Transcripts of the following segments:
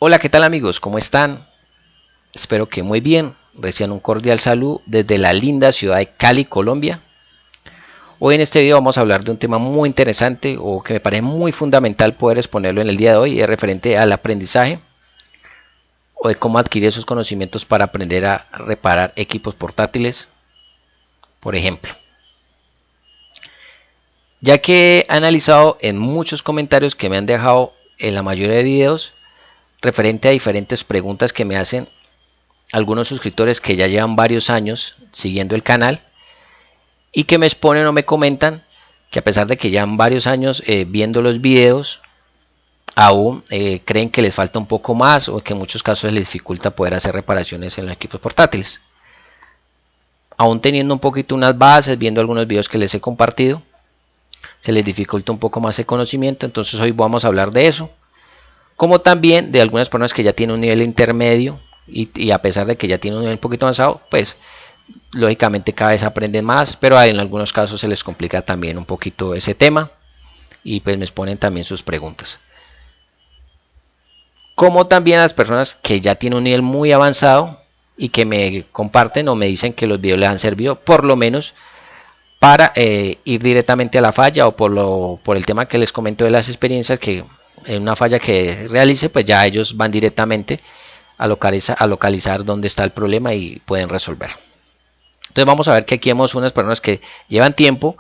Hola, ¿qué tal amigos? ¿Cómo están? Espero que muy bien. Reciban un cordial saludo desde la linda ciudad de Cali, Colombia. Hoy en este video vamos a hablar de un tema muy interesante o que me parece muy fundamental poder exponerlo en el día de hoy. Es referente al aprendizaje o de cómo adquirir esos conocimientos para aprender a reparar equipos portátiles, por ejemplo. Ya que he analizado en muchos comentarios que me han dejado en la mayoría de videos referente a diferentes preguntas que me hacen algunos suscriptores que ya llevan varios años siguiendo el canal y que me exponen o me comentan que a pesar de que llevan varios años viendo los videos, aún creen que les falta un poco más o que en muchos casos les dificulta poder hacer reparaciones en los equipos portátiles. Aún teniendo un poquito unas bases, viendo algunos videos que les he compartido, se les dificulta un poco más el conocimiento. Entonces hoy vamos a hablar de eso, como también de algunas personas que ya tienen un nivel intermedio y a pesar de que ya tienen un nivel un poquito avanzado, pues lógicamente cada vez aprenden más, pero en algunos casos se les complica también un poquito ese tema y pues me exponen también sus preguntas. Como también a las personas que ya tienen un nivel muy avanzado y que me comparten o me dicen que los videos les han servido por lo menos para ir directamente a la falla o por el tema que les comento de las experiencias, que en una falla que realice pues ya ellos van directamente a localizar dónde está el problema y pueden resolver. Entonces vamos a ver que aquí vemos unas personas que llevan tiempo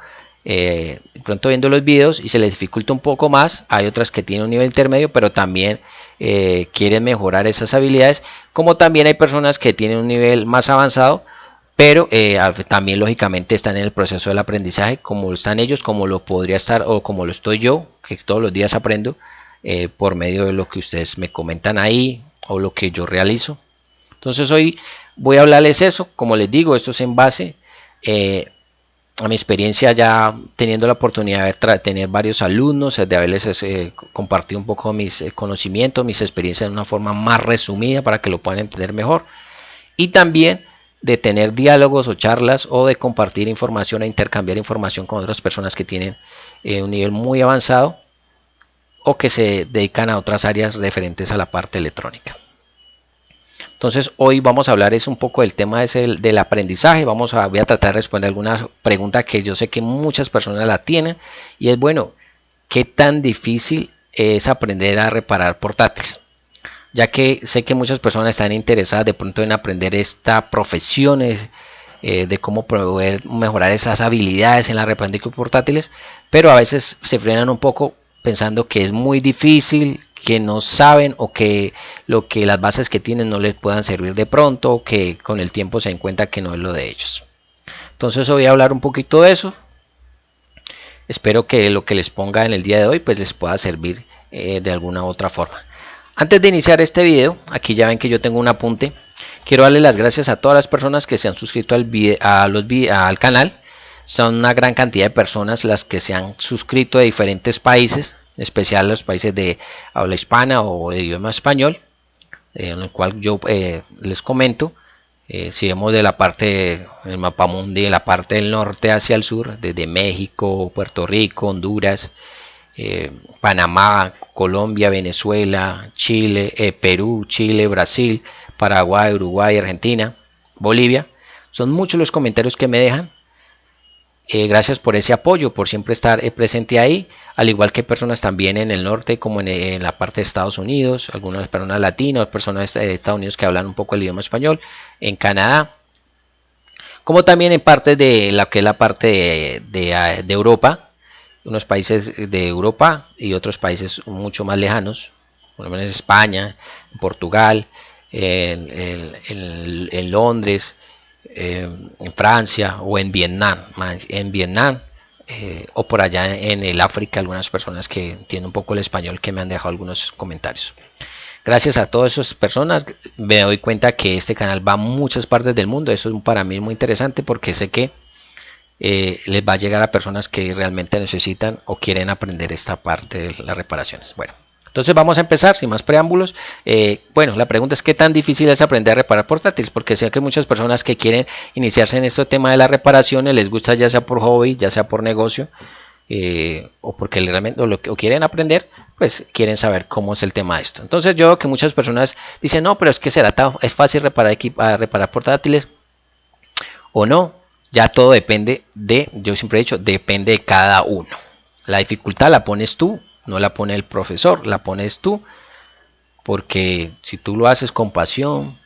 pronto viendo los videos y se les dificulta un poco más. Hay otras que tienen un nivel intermedio pero también quieren mejorar esas habilidades, como también hay personas que tienen un nivel más avanzado pero también lógicamente están en el proceso del aprendizaje, como están ellos, como lo podría estar o como lo estoy yo, que todos los días aprendo por medio de lo que ustedes me comentan ahí o lo que yo realizo. Entonces hoy voy a hablarles eso, como les digo, esto es en base a mi experiencia ya teniendo la oportunidad de tener varios alumnos, de haberles compartido un poco mis conocimientos, mis experiencias de una forma más resumida para que lo puedan entender mejor, y también de tener diálogos o charlas o de compartir información e intercambiar información con otras personas que tienen un nivel muy avanzado o que se dedican a otras áreas referentes a la parte electrónica. Entonces hoy vamos a hablar un poco del tema del aprendizaje. Voy a tratar de responder algunas preguntas que yo sé que muchas personas la tienen, y es bueno, ¿qué tan difícil es aprender a reparar portátiles? Ya que sé que muchas personas están interesadas de pronto en aprender esta profesión, de cómo poder mejorar esas habilidades en la reparación de equipos portátiles, pero a veces se frenan un poco pensando que es muy difícil, que no saben o que las bases que tienen no les puedan servir de pronto, o que con el tiempo se den cuenta que no es lo de ellos. Entonces hoy voy a hablar un poquito de eso. Espero que lo que les ponga en el día de hoy pues les pueda servir de alguna u otra forma. Antes de iniciar este video, aquí ya ven que yo tengo un apunte. Quiero darle las gracias a todas las personas que se han suscrito al canal. Son una gran cantidad de personas las que se han suscrito de diferentes países, en especial los países de habla hispana o de idioma español, en el cual yo les comento. Si vemos de la parte del mapamundi, de la parte del norte hacia el sur, desde México, Puerto Rico, Honduras, Panamá, Colombia, Venezuela, Chile, Perú, Chile, Brasil, Paraguay, Uruguay, Argentina, Bolivia. Son muchos los comentarios que me dejan. Gracias por ese apoyo, por siempre estar presente ahí, al igual que personas también en el norte, como en la parte de Estados Unidos, algunas personas latinas, personas de Estados Unidos que hablan un poco el idioma español, en Canadá, como también en parte de la que es la parte de Europa, unos países de Europa y otros países mucho más lejanos, por lo menos España, Portugal, en Londres, en Francia o en Vietnam, o por allá en el África, algunas personas que entienden un poco el español que me han dejado algunos comentarios. Gracias a todas esas personas me doy cuenta que este canal va a muchas partes del mundo. Eso para mí es muy interesante porque sé que les va a llegar a personas que realmente necesitan o quieren aprender esta parte de las reparaciones. Bueno, entonces vamos a empezar sin más preámbulos. Bueno, la pregunta es: ¿qué tan difícil es aprender a reparar portátiles? Porque sé que muchas personas que quieren iniciarse en este tema de las reparaciones les gusta, ya sea por hobby, ya sea por negocio, o porque realmente o quieren aprender, pues quieren saber cómo es el tema de esto. Entonces yo veo que muchas personas dicen, no, pero es que es fácil reparar portátiles o no. Ya todo depende yo siempre he dicho, depende de cada uno. La dificultad la pones tú, no la pone el profesor, la pones tú, porque si tú lo haces con pasión,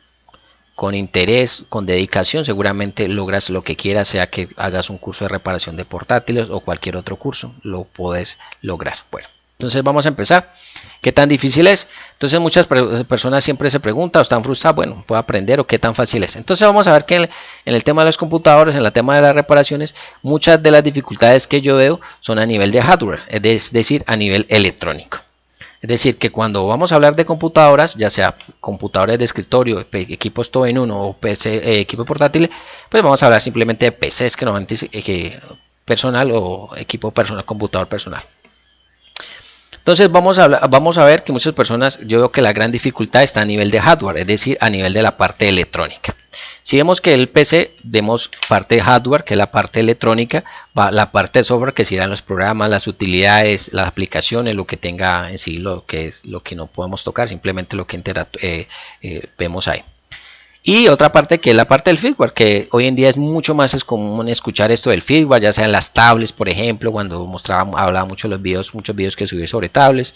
con interés, con dedicación, seguramente logras lo que quieras, sea que hagas un curso de reparación de portátiles o cualquier otro curso, lo puedes lograr. Bueno, entonces vamos a empezar. ¿Qué tan difícil es? Entonces muchas personas siempre se preguntan o están frustradas, bueno, ¿puedo aprender o qué tan fácil es? Entonces vamos a ver que en el tema de los computadores, en el tema de las reparaciones, muchas de las dificultades que yo veo son a nivel de hardware, es decir, a nivel electrónico. Es decir, que cuando vamos a hablar de computadoras, ya sea computadores de escritorio, equipos todo en uno o PC, equipo portátil, pues vamos a hablar simplemente de PCs que normalmente personal o equipo personal, computador personal. Entonces vamos a ver que muchas personas, yo veo que la gran dificultad está a nivel de hardware, es decir, a nivel de la parte electrónica. Si vemos que el PC, vemos parte de hardware, que es la parte electrónica, va la parte de software, que serán los programas, las utilidades, las aplicaciones, lo que tenga en sí, lo que no podemos tocar, simplemente lo que vemos ahí. Y otra parte que es la parte del firmware, que hoy en día es mucho más común escuchar esto del firmware, ya sea en las tablets, por ejemplo, cuando hablaba mucho de muchos videos que subí sobre tablets,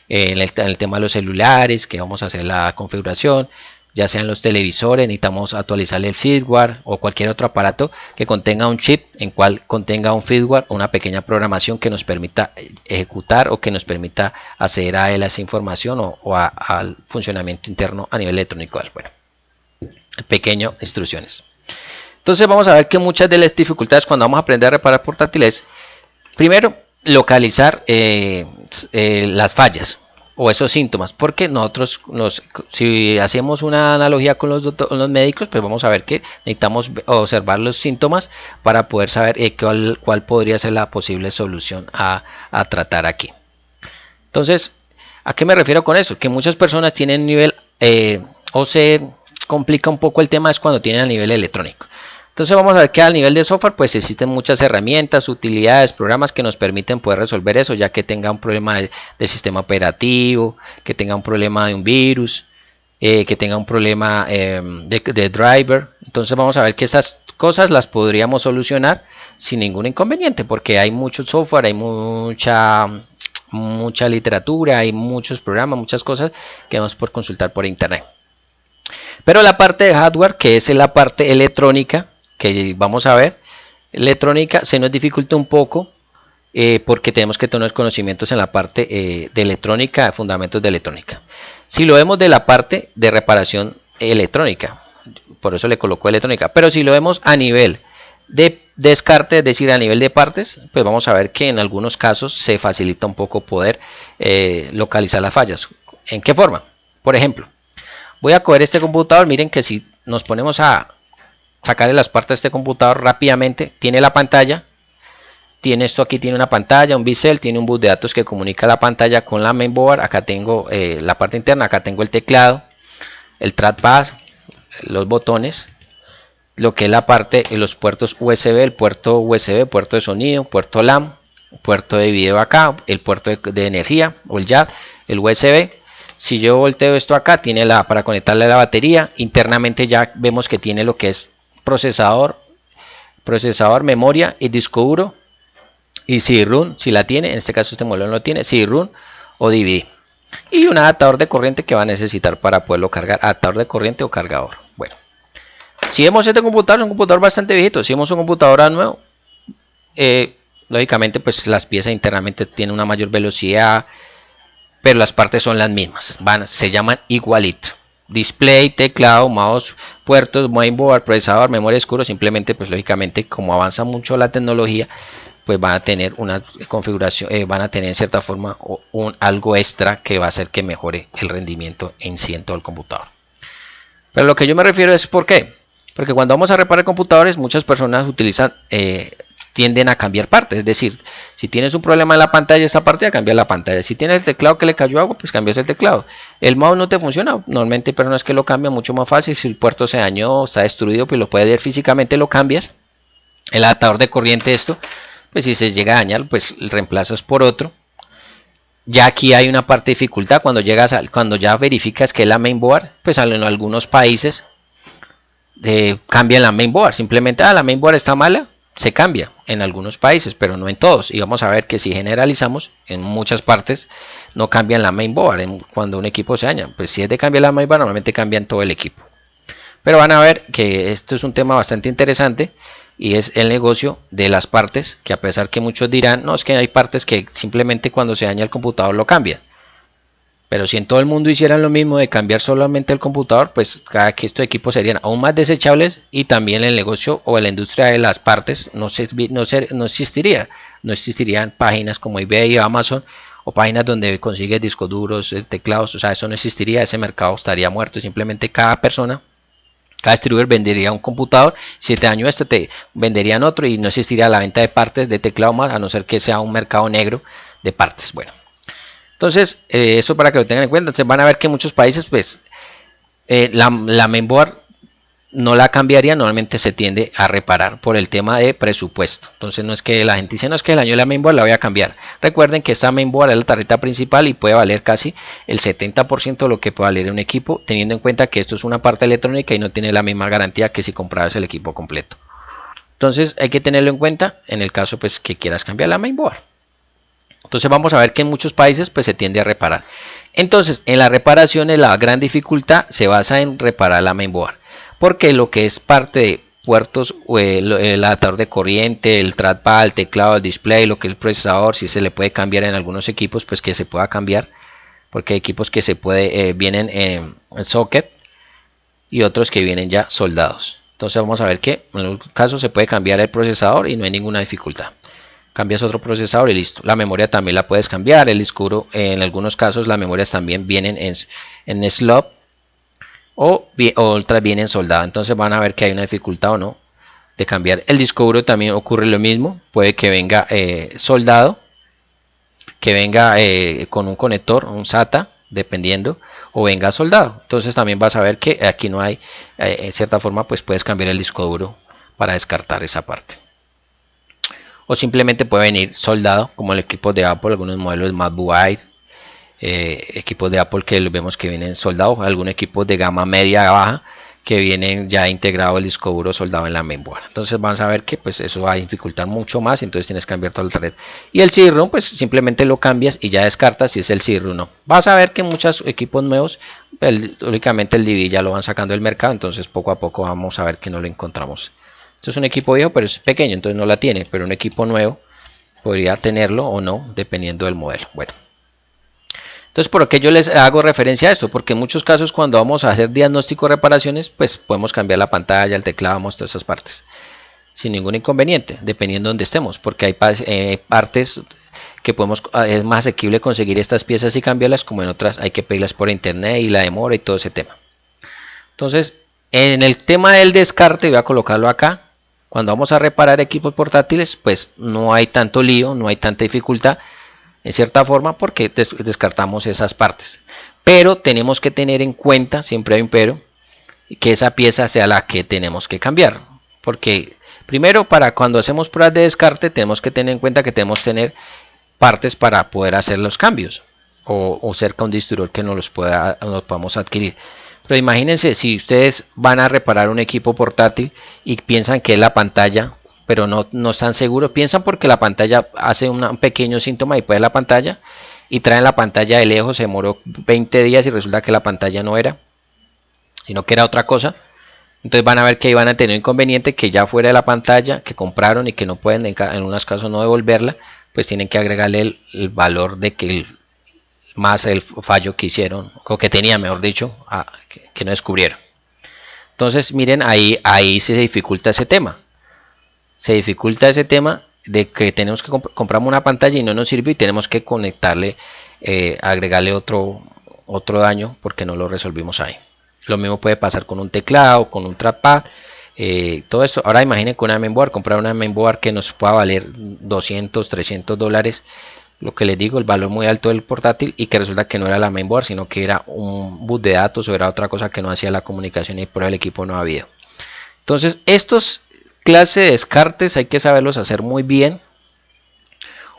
en el tema de los celulares, que vamos a hacer la configuración, ya sea en los televisores, necesitamos actualizarle el firmware o cualquier otro aparato que contenga un chip en cual contenga un firmware o una pequeña programación que nos permita ejecutar o que nos permita acceder a esa información o al funcionamiento interno a nivel electrónico. Bueno, pequeño instrucciones. Entonces vamos a ver que muchas de las dificultades cuando vamos a aprender a reparar portátiles, primero localizar las fallas o esos síntomas, porque nosotros si hacemos una analogía con los médicos, pues vamos a ver que necesitamos observar los síntomas para poder saber cuál podría ser la posible solución a tratar aquí. Entonces, ¿a qué me refiero con eso? Que muchas personas tienen nivel o se complica un poco el tema es cuando tienen a nivel electrónico. Entonces vamos a ver que a nivel de software pues existen muchas herramientas, utilidades, programas que nos permiten poder resolver eso, ya que tenga un problema de sistema operativo, que tenga un problema de un virus, que tenga un problema de driver. Entonces vamos a ver que estas cosas las podríamos solucionar sin ningún inconveniente, porque hay mucho software, hay mucha literatura, hay muchos programas, muchas cosas que vamos por consultar por internet. Pero la parte de hardware, que es la parte electrónica, que vamos a ver, electrónica se nos dificulta un poco porque tenemos que tener conocimientos en la parte de electrónica, fundamentos de electrónica. Si lo vemos de la parte de reparación electrónica, por eso le coloco electrónica, pero si lo vemos a nivel de descarte, es decir, a nivel de partes, pues vamos a ver que en algunos casos se facilita un poco poder localizar las fallas. ¿En qué forma? Por ejemplo, voy a coger este computador, miren que si nos ponemos a sacarle las partes de este computador rápidamente, tiene la pantalla, tiene esto aquí, tiene una pantalla, un bisel, tiene un bus de datos que comunica la pantalla con la mainboard, acá tengo la parte interna, acá tengo el teclado, el trackpad, los botones, lo que es la parte de los puertos USB, el puerto USB, puerto de sonido, puerto LAN, puerto de video acá, el puerto de energía o el jack, el USB. Si yo volteo esto acá, tiene para conectarle a la batería. Internamente ya vemos que tiene lo que es procesador, memoria y disco duro. Y CD-ROM, si la tiene, en este caso este modelo no lo tiene, CD-ROM o DVD. Y un adaptador de corriente que va a necesitar para poderlo cargar, adaptador de corriente o cargador. Bueno, si vemos este computador, es un computador bastante viejito. Si vemos un computador nuevo, lógicamente pues las piezas internamente tienen una mayor velocidad, pero las partes son las mismas, se llaman igualito. Display, teclado, mouse, puertos, mainboard, procesador, memoria oscura, simplemente pues lógicamente como avanza mucho la tecnología, pues van a tener una configuración, van a tener en cierta forma algo extra que va a hacer que mejore el rendimiento en sí en todo el computador. Pero lo que yo me refiero es ¿por qué? Porque cuando vamos a reparar computadores, muchas personas tienden a cambiar partes, es decir, si tienes un problema en la pantalla, esta parte, a cambiar la pantalla. Si tienes el teclado que le cayó agua, pues cambias el teclado. El mouse no te funciona, normalmente hay personas que lo cambian mucho más fácil. Si el puerto se dañó, está destruido, pues lo puedes ver físicamente, lo cambias. El adaptador de corriente, pues si se llega a dañar, pues reemplazas por otro. Ya aquí hay una parte de dificultad cuando cuando ya verificas que es la mainboard, pues en algunos países cambian la mainboard, simplemente la mainboard está mala, se cambia en algunos países, pero no en todos. Y vamos a ver que si generalizamos, en muchas partes no cambian la mainboard cuando un equipo se daña. Pues si es de cambiar la mainboard, normalmente cambian todo el equipo. Pero van a ver que esto es un tema bastante interesante y es el negocio de las partes, que a pesar que muchos dirán, no, es que hay partes que simplemente cuando se daña el computador lo cambian. Pero si en todo el mundo hicieran lo mismo de cambiar solamente el computador, pues cada que estos equipos serían aún más desechables y también el negocio o la industria de las partes no existiría. No existirían páginas como eBay o Amazon o páginas donde consigues discos duros, teclados, o sea, eso no existiría, ese mercado estaría muerto. Simplemente cada persona, cada distribuidor vendería un computador, si te dañó este te venderían otro y no existiría la venta de partes de teclado más, a no ser que sea un mercado negro de partes. Bueno, entonces eso para que lo tengan en cuenta. Entonces van a ver que en muchos países pues la mainboard no la cambiaría, normalmente se tiende a reparar por el tema de presupuesto. Entonces no es que la gente dice, no, es que el año de la mainboard la voy a cambiar. Recuerden que esta mainboard es la tarjeta principal y puede valer casi el 70% de lo que puede valer un equipo, teniendo en cuenta que esto es una parte electrónica y no tiene la misma garantía que si comprabas el equipo completo. Entonces hay que tenerlo en cuenta en el caso pues que quieras cambiar la mainboard. Entonces vamos a ver que en muchos países pues se tiende a reparar. Entonces en las reparaciones la gran dificultad se basa en reparar la mainboard, porque lo que es parte de puertos, el adaptador de corriente, el trackpad, el teclado, el display, lo que es el procesador, si se le puede cambiar en algunos equipos, pues que se pueda cambiar, porque hay equipos que se puede vienen en socket y otros que vienen ya soldados. Entonces vamos a ver que en el caso se puede cambiar el procesador y no hay ninguna dificultad. Cambias otro procesador y listo. La memoria también la puedes cambiar. El disco duro, en algunos casos las memorias también vienen en slot o otras vienen soldadas. Entonces van a ver que hay una dificultad o no de cambiar. El disco duro también ocurre lo mismo. Puede que venga soldado, que venga con un conector, un SATA, dependiendo, o venga soldado. Entonces también vas a ver que aquí no hay, en cierta forma, pues puedes cambiar el disco duro para descartar esa parte. O simplemente puede venir soldado, como el equipo de Apple, algunos modelos MacBook Air, equipos de Apple que vemos que vienen soldados, algunos equipos de gama media baja que vienen ya integrado el disco duro soldado en la mainboard. Entonces vamos a ver que pues eso va a dificultar mucho más, entonces tienes que cambiar toda la red. Y el CD-ROM pues simplemente lo cambias y ya descartas si es el CD-ROM o no. Vas a ver que muchos equipos nuevos, únicamente el DVD ya lo van sacando del mercado, entonces poco a poco vamos a ver que no lo encontramos. Esto es un equipo viejo pero es pequeño, entonces no la tiene, pero un equipo nuevo podría tenerlo o no, dependiendo del modelo. Bueno, entonces por qué yo les hago referencia a esto, porque en muchos casos cuando vamos a hacer diagnóstico de reparaciones, pues podemos cambiar la pantalla, el teclado, todas esas partes, sin ningún inconveniente, dependiendo de donde estemos, porque hay partes que es más asequible conseguir estas piezas y cambiarlas, como en otras hay que pedirlas por internet y la demora y todo ese tema. Entonces, en el tema del descarte, voy a colocarlo acá. Cuando vamos a reparar equipos portátiles, pues no hay tanto lío, no hay tanta dificultad, en cierta forma, porque descartamos esas partes. Pero tenemos que tener en cuenta, siempre hay un pero, que esa pieza sea la que tenemos que cambiar. Porque primero, para cuando hacemos pruebas de descarte, tenemos que tener en cuenta que tenemos que tener partes para poder hacer los cambios. O cerca un distribuidor que nos podamos adquirir. Pero imagínense si ustedes van a reparar un equipo portátil y piensan que es la pantalla, pero no están seguros, piensan porque la pantalla hace un pequeño síntoma y puede la pantalla y traen la pantalla de lejos, se demoró 20 días y resulta que la pantalla no era, sino que era otra cosa. Entonces van a ver que van a tener un inconveniente que ya fuera de la pantalla que compraron y que no pueden en unos casos no devolverla, pues tienen que agregarle el valor de que más el fallo que hicieron, o que tenía mejor dicho, que no descubrieron. Entonces miren, ahí se dificulta ese tema. Se dificulta ese tema de que tenemos que compramos una pantalla y no nos sirve y tenemos que conectarle, agregarle otro daño porque no lo resolvimos ahí. Lo mismo puede pasar con un teclado, con un trackpad, todo esto. Ahora imaginen con una mainboard, comprar una mainboard que nos pueda valer 200, 300 dólares. Lo que les digo, el valor muy alto del portátil y que resulta que no era la mainboard, sino que era un bus de datos o era otra cosa que no hacía la comunicación y por el equipo no había. Entonces, estos clases de descartes hay que saberlos hacer muy bien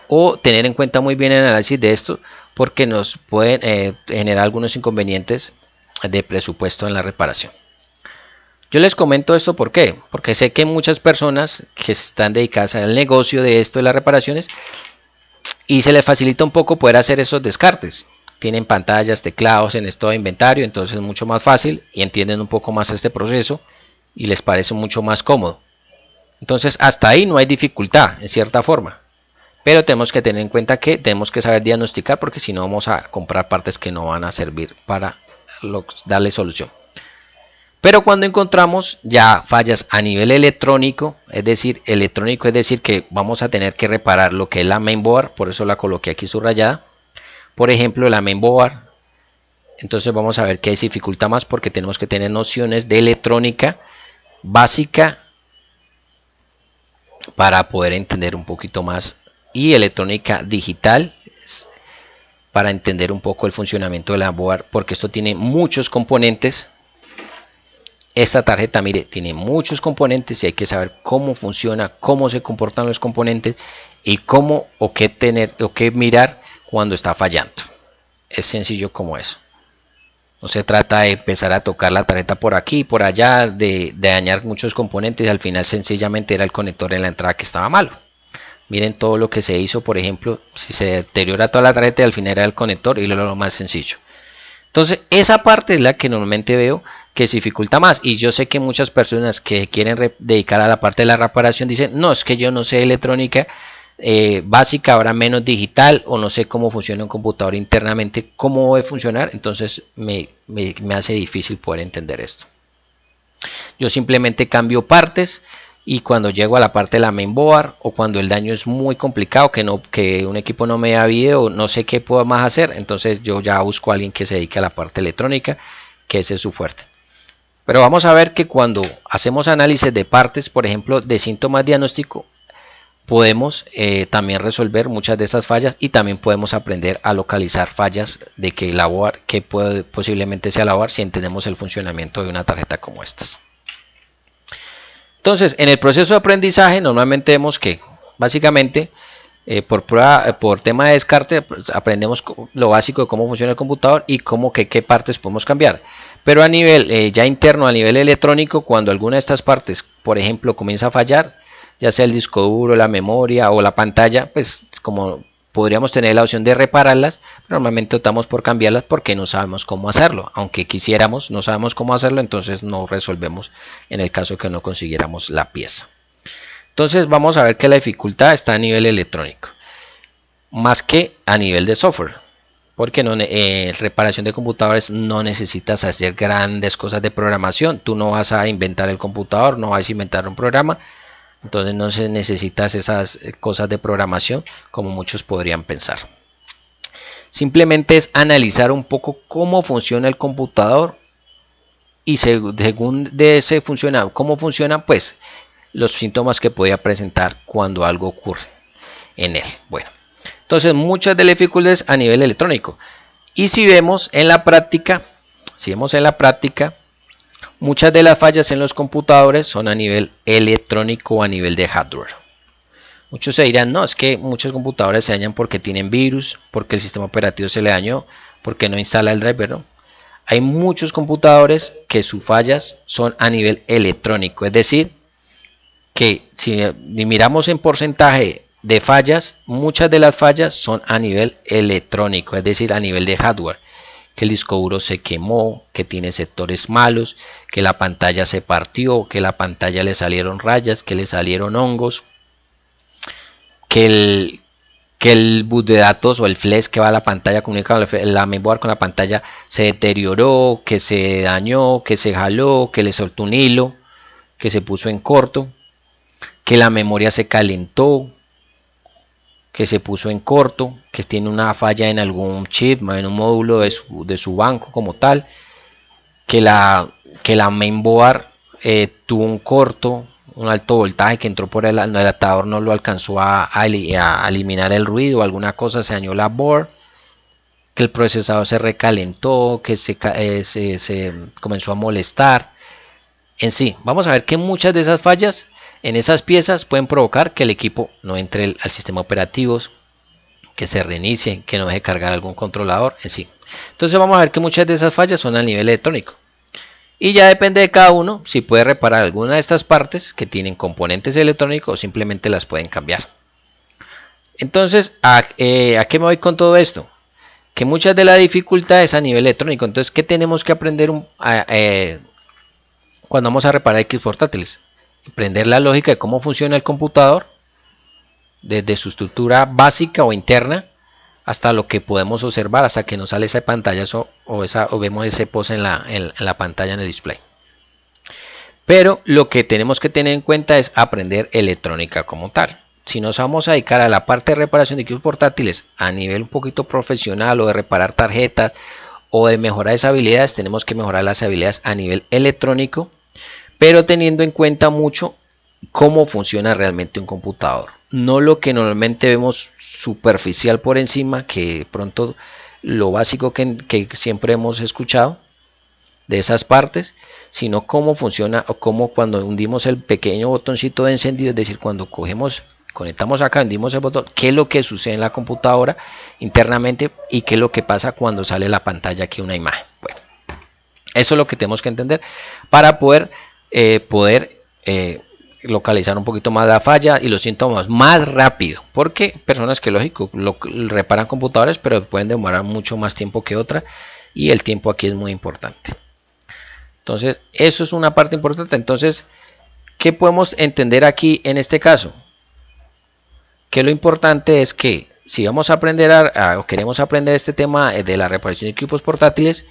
o tener en cuenta muy bien el análisis de esto, porque nos pueden generar algunos inconvenientes de presupuesto en la reparación. Yo les comento esto ¿por qué? Porque sé que muchas personas que están dedicadas al negocio de esto de las reparaciones y se les facilita un poco poder hacer esos descartes. Tienen pantallas, teclados en estado de inventario, entonces es mucho más fácil y entienden un poco más este proceso y les parece mucho más cómodo. Entonces hasta ahí no hay dificultad en cierta forma, pero tenemos que tener en cuenta que tenemos que saber diagnosticar, porque si no vamos a comprar partes que no van a servir para darle solución. Pero cuando encontramos ya fallas a nivel electrónico, es decir, que vamos a tener que reparar lo que es la mainboard, por eso la coloqué aquí subrayada. Por ejemplo, la mainboard, entonces vamos a ver que se dificulta más porque tenemos que tener nociones de electrónica básica para poder entender un poquito más, y electrónica digital para entender un poco el funcionamiento de la board, porque esto tiene muchos componentes. Esta tarjeta, mire, tiene muchos componentes y hay que saber cómo funciona, cómo se comportan los componentes y cómo o qué mirar cuando está fallando. Es sencillo como eso. No se trata de empezar a tocar la tarjeta por aquí y por allá, de dañar muchos componentes y al final sencillamente era el conector en la entrada que estaba malo. Miren todo lo que se hizo, por ejemplo, si se deteriora toda la tarjeta y al final era el conector, y lo más sencillo. Entonces esa parte es la que normalmente veo que se dificulta más, y yo sé que muchas personas que quieren dedicar a la parte de la reparación dicen, no, es que yo no sé electrónica básica, ahora menos digital, o no sé cómo funciona un computador internamente, cómo debe funcionar, entonces me hace difícil poder entender esto. Yo simplemente cambio partes, y cuando llego a la parte de la mainboard o cuando el daño es muy complicado, que un equipo no me da video, no sé qué puedo más hacer, entonces yo ya busco a alguien que se dedique a la parte electrónica, que ese es su fuerte. Pero vamos a ver que cuando hacemos análisis de partes, por ejemplo, de síntomas diagnóstico, podemos también resolver muchas de estas fallas, y también podemos aprender a localizar fallas de que la board, que posiblemente sea la board, si entendemos el funcionamiento de una tarjeta como estas. Entonces, en el proceso de aprendizaje normalmente vemos que básicamente por tema de descarte pues, aprendemos lo básico de cómo funciona el computador y qué partes podemos cambiar. Pero a nivel ya interno, a nivel electrónico, cuando alguna de estas partes, por ejemplo, comienza a fallar, ya sea el disco duro, la memoria o la pantalla, pues como podríamos tener la opción de repararlas, pero normalmente optamos por cambiarlas porque no sabemos cómo hacerlo. Aunque quisiéramos, no sabemos cómo hacerlo, entonces no resolvemos en el caso que no consiguiéramos la pieza. Entonces vamos a ver que la dificultad está a nivel electrónico, más que a nivel de software. Porque reparación de computadores no necesitas hacer grandes cosas de programación. Tú no vas a inventar el computador, no vas a inventar un programa. Entonces no se necesitas esas cosas de programación como muchos podrían pensar. Simplemente es analizar un poco cómo funciona el computador, y según de ese cómo funciona, pues los síntomas que podía presentar cuando algo ocurre en él. Bueno, entonces muchas de las dificultades a nivel electrónico. Y si vemos en la práctica, muchas de las fallas en los computadores son a nivel electrónico o a nivel de hardware. Muchos se dirán, no, es que muchos computadores se dañan porque tienen virus, porque el sistema operativo se le dañó, porque no instala el driver, ¿no? Hay muchos computadores que sus fallas son a nivel electrónico, es decir, que si miramos en porcentaje de fallas, muchas de las fallas son a nivel electrónico, es decir, a nivel de hardware. Que el disco duro se quemó, que tiene sectores malos, que la pantalla se partió, que la pantalla le salieron rayas, que le salieron hongos, que el bus de datos o el flash que va a la pantalla, comunica la mainboard con la pantalla, se deterioró, que se dañó, que se jaló, que le soltó un hilo, que se puso en corto, que la memoria se calentó, que se puso en corto, que tiene una falla en algún chip, en un módulo de su banco como tal, que la mainboard tuvo un corto, un alto voltaje que entró por el adaptador, no lo alcanzó a eliminar el ruido, alguna cosa, se dañó la board, que el procesador se recalentó, que se comenzó a molestar. En sí, vamos a ver que muchas de esas fallas en esas piezas pueden provocar que el equipo no entre al sistema operativo, que se reinicie, que no deje cargar algún controlador en sí. Entonces vamos a ver que muchas de esas fallas son a nivel electrónico. Y ya depende de cada uno si puede reparar alguna de estas partes que tienen componentes electrónicos o simplemente las pueden cambiar. Entonces, ¿a qué me voy con todo esto? Que muchas de la dificultad es a nivel electrónico. Entonces, ¿qué tenemos que aprender cuando vamos a reparar equipos portátiles? Aprender la lógica de cómo funciona el computador, desde su estructura básica o interna hasta lo que podemos observar, hasta que nos sale esa pantalla o vemos ese post en la pantalla, en el display. Pero lo que tenemos que tener en cuenta es aprender electrónica como tal. Si nos vamos a dedicar a la parte de reparación de equipos portátiles a nivel un poquito profesional, o de reparar tarjetas o de mejorar esas habilidades, tenemos que mejorar las habilidades a nivel electrónico, pero teniendo en cuenta mucho cómo funciona realmente un computador. No lo que normalmente vemos superficial por encima, que de pronto lo básico que siempre hemos escuchado de esas partes, sino cómo funciona, o cómo cuando hundimos el pequeño botoncito de encendido, es decir, cuando conectamos acá, hundimos el botón, qué es lo que sucede en la computadora internamente y qué es lo que pasa cuando sale la pantalla aquí una imagen. Bueno, eso es lo que tenemos que entender para poder localizar un poquito más la falla y los síntomas más rápido, porque personas que lógico reparan computadores pero pueden demorar mucho más tiempo que otra, y el tiempo aquí es muy importante. Entonces eso es una parte importante. Entonces, ¿qué podemos entender aquí en este caso? Que lo importante es que si vamos a aprender o queremos aprender este tema de la reparación de equipos portátiles,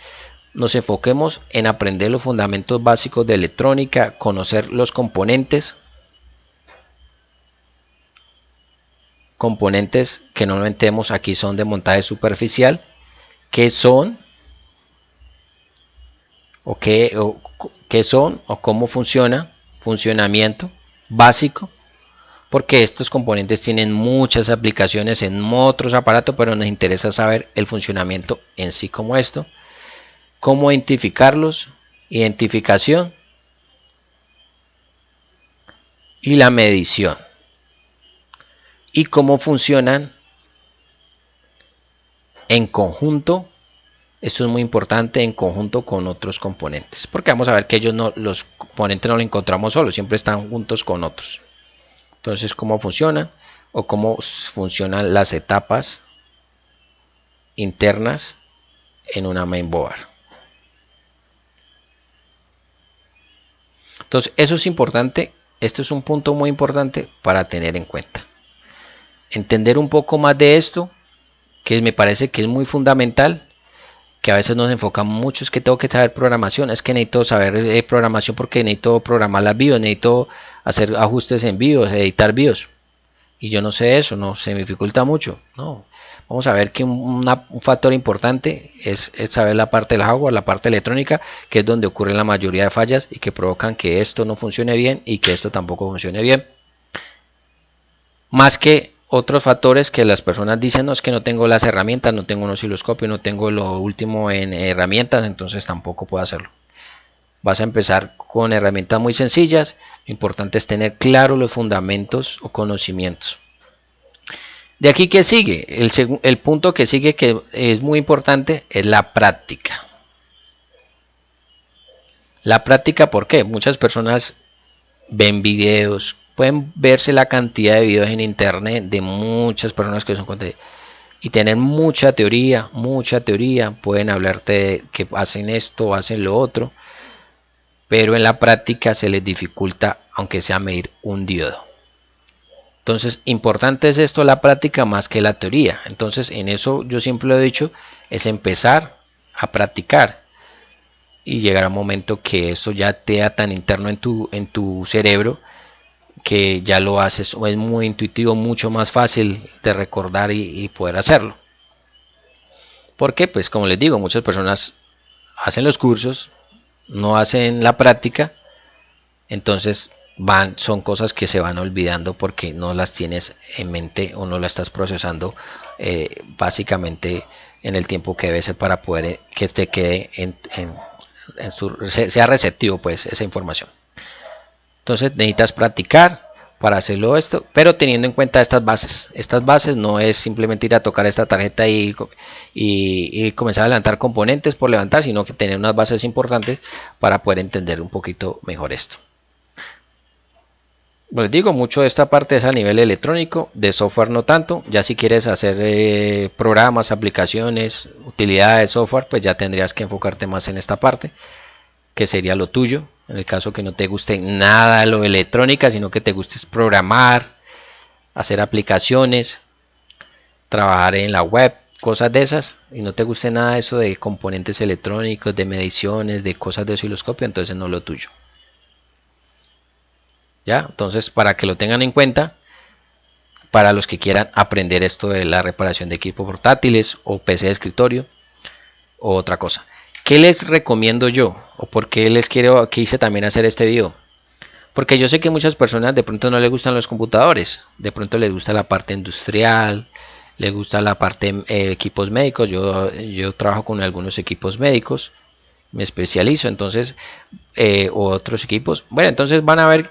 nos enfoquemos en aprender los fundamentos básicos de electrónica, conocer los componentes que normalmente vemos aquí son de montaje superficial, qué son o cómo funcionamiento básico, porque estos componentes tienen muchas aplicaciones en otros aparatos, pero nos interesa saber el funcionamiento en sí como esto, cómo identificarlos, identificación y la medición, y cómo funcionan en conjunto. Esto es muy importante, en conjunto con otros componentes, porque vamos a ver que los componentes no los encontramos solos, siempre están juntos con otros. Entonces, cómo funcionan o cómo funcionan las etapas internas en una mainboard. Entonces, eso es importante. Este es un punto muy importante para tener en cuenta. Entender un poco más de esto, que me parece que es muy fundamental, que a veces nos enfocamos mucho, es que tengo que saber programación, es que necesito saber programación porque necesito programar las BIOS, necesito hacer ajustes en BIOS, editar BIOS, y yo no sé eso, no se me dificulta mucho. No, vamos a ver que un factor importante es saber la parte del hardware, la parte electrónica, que es donde ocurren la mayoría de fallas y que provocan que esto no funcione bien y que esto tampoco funcione bien, más que otros factores que las personas dicen: no, es que no tengo las herramientas, no tengo un osciloscopio, no tengo lo último en herramientas, entonces tampoco puedo hacerlo. Vas a empezar con herramientas muy sencillas. Lo importante es tener claro los fundamentos o conocimientos. De aquí, ¿qué sigue? El punto que sigue, que es muy importante, es la práctica. La práctica, ¿por qué? Muchas personas ven videos, pueden verse la cantidad de videos en internet de muchas personas que son contenidos y tener mucha teoría, pueden hablarte de que hacen esto, hacen lo otro, pero en la práctica se les dificulta, aunque sea medir un diodo. Entonces, importante es esto, la práctica más que la teoría. Entonces, en eso yo siempre lo he dicho, es empezar a practicar y llegar a un momento que eso ya te da tan interno en tu cerebro, que ya lo haces, o es muy intuitivo, mucho más fácil de recordar y poder hacerlo. Porque, pues como les digo, muchas personas hacen los cursos, no hacen la práctica, entonces son cosas que se van olvidando porque no las tienes en mente o no las estás procesando básicamente en el tiempo que debe ser para poder que te quede sea receptivo pues esa información. Entonces necesitas practicar, para hacerlo esto, pero teniendo en cuenta estas bases. Estas bases no es simplemente ir a tocar esta tarjeta y comenzar a levantar componentes por levantar, sino que tener unas bases importantes para poder entender un poquito mejor esto. Les digo, mucho de esta parte es a nivel electrónico, de software no tanto. Ya si quieres hacer programas, aplicaciones, utilidades de software, pues ya tendrías que enfocarte más en esta parte, que sería lo tuyo. En el caso que no te guste nada de lo electrónica, sino que te guste programar, hacer aplicaciones, trabajar en la web, cosas de esas, y no te guste nada de eso de componentes electrónicos, de mediciones, de cosas de osciloscopio, entonces no es lo tuyo. ¿Ya? Entonces, para que lo tengan en cuenta, para los que quieran aprender esto de la reparación de equipos portátiles o PC de escritorio o otra cosa. ¿Qué les recomiendo yo? ¿O por qué les quise también hacer este video? Porque yo sé que muchas personas de pronto no les gustan los computadores, de pronto les gusta la parte industrial, les gusta la parte equipos médicos. Yo trabajo con algunos equipos médicos, me especializo, entonces, o otros equipos. Bueno, entonces van a ver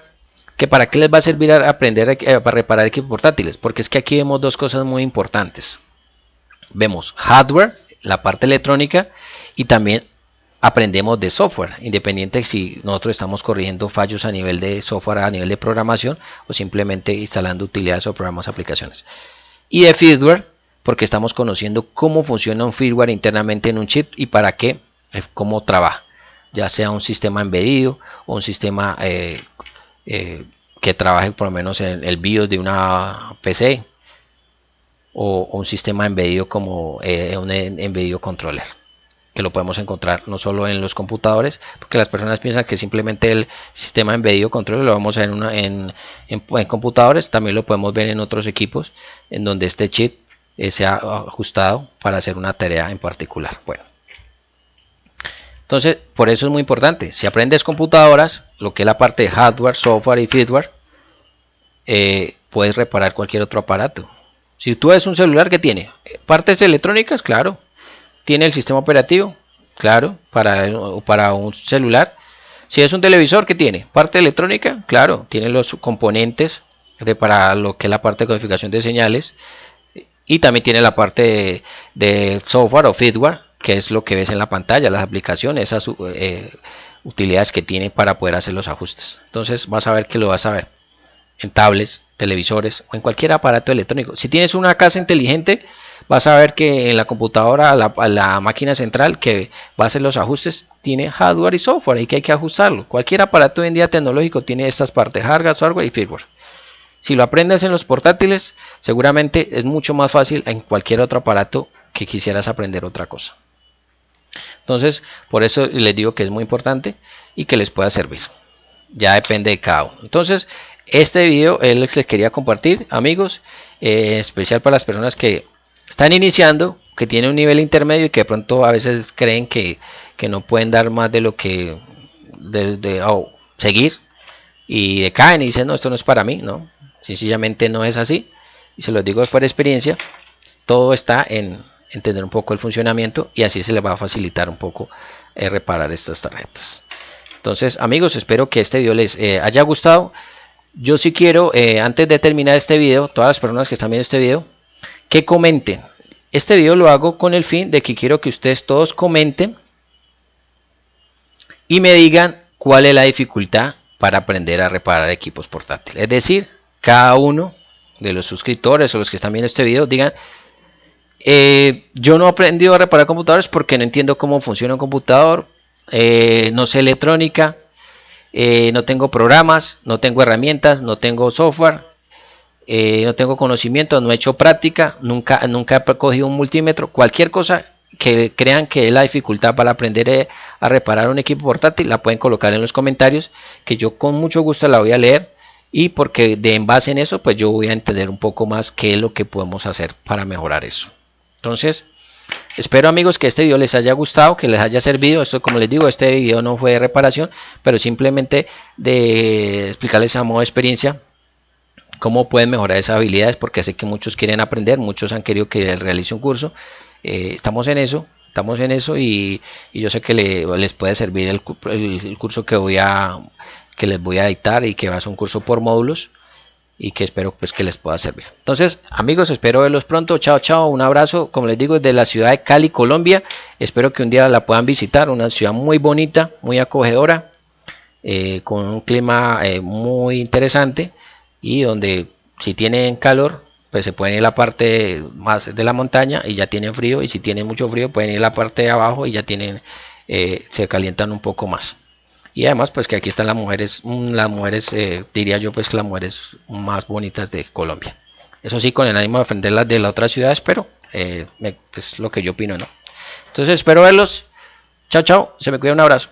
que para qué les va a servir aprender a reparar equipos portátiles, porque es que aquí vemos dos cosas muy importantes. Vemos hardware, la parte electrónica, y también aprendemos de software, independiente si nosotros estamos corrigiendo fallos a nivel de software, a nivel de programación, o simplemente instalando utilidades o programas, aplicaciones. Y de firmware, porque estamos conociendo cómo funciona un firmware internamente en un chip y para qué, cómo trabaja, ya sea un sistema embedido o un sistema que trabaje por lo menos en el BIOS de una PC, o un sistema embedido como un embedido controller, que lo podemos encontrar no solo en los computadores, porque las personas piensan que simplemente el sistema embedido controller lo vamos a ver en computadores. También lo podemos ver en otros equipos en donde este chip sea ajustado para hacer una tarea en particular. Bueno, entonces por eso es muy importante, si aprendes computadoras, lo que es la parte de hardware, software y firmware, puedes reparar cualquier otro aparato. Si tú ves un celular, que tiene partes electrónicas, claro, tiene el sistema operativo, claro, para un celular. Si es un televisor, ¿qué tiene? Parte electrónica, claro, tiene los componentes para lo que es la parte de codificación de señales, y también tiene la parte de software o firmware, que es lo que ves en la pantalla, las aplicaciones, esas utilidades que tiene para poder hacer los ajustes. Entonces vas a ver que lo vas a ver en tablets, televisores o en cualquier aparato electrónico. Si tienes una casa inteligente, vas a ver que en la computadora, la máquina central que va a hacer los ajustes, tiene hardware y software y que hay que ajustarlo. Cualquier aparato hoy en día tecnológico tiene estas partes: hardware, software y firmware. Si lo aprendes en los portátiles, seguramente es mucho más fácil en cualquier otro aparato que quisieras aprender otra cosa. Entonces, por eso les digo que es muy importante y que les pueda servir. Ya depende de cada uno. Entonces, este video les quería compartir, amigos, especial para las personas que están iniciando, que tienen un nivel intermedio y que de pronto a veces creen que no pueden dar más de lo que seguir, y decaen y dicen: no, esto no es para mí. No, sencillamente no es así, y se los digo por experiencia. Todo está en entender un poco el funcionamiento, y así se les va a facilitar un poco reparar estas tarjetas. Entonces, amigos, espero que este video les haya gustado. Yo sí quiero, antes de terminar este video, todas las personas que están viendo este video, que comenten. Este video lo hago con el fin de que quiero que ustedes todos comenten y me digan cuál es la dificultad para aprender a reparar equipos portátiles. Es decir, cada uno de los suscriptores o los que están viendo este video digan: yo no he aprendido a reparar computadores porque no entiendo cómo funciona un computador, no sé electrónica, no tengo programas, no tengo herramientas, no tengo software, no tengo conocimiento, no he hecho práctica, nunca he cogido un multímetro. Cualquier cosa que crean que es la dificultad para aprender a reparar un equipo portátil, la pueden colocar en los comentarios, que yo con mucho gusto la voy a leer, y porque en base en eso, pues yo voy a entender un poco más qué es lo que podemos hacer para mejorar eso. Entonces, espero, amigos, que este video les haya gustado, que les haya servido. Esto, como les digo, este video no fue de reparación, pero simplemente de explicarles a modo de experiencia cómo pueden mejorar esas habilidades, porque sé que muchos quieren aprender, muchos han querido que realice un curso. Estamos en eso, y yo sé que les puede servir el curso que les voy a dictar, y que va a ser un curso por módulos, y que espero pues que les pueda servir. Entonces, amigos, espero verlos pronto. Chao, chao, un abrazo, como les digo, desde la ciudad de Cali, Colombia. Espero que un día la puedan visitar, una ciudad muy bonita, muy acogedora, con un clima muy interesante, y donde si tienen calor, pues se pueden ir a la parte más de la montaña y ya tienen frío, y si tienen mucho frío pueden ir a la parte de abajo y ya tienen, se calientan un poco más. Y además pues que aquí están las mujeres, diría yo pues que las mujeres más bonitas de Colombia. Eso sí, con el ánimo de ofender las de las otras ciudades, pero es lo que yo opino, ¿no? Entonces espero verlos. Chao, chao, se me cuida, un abrazo.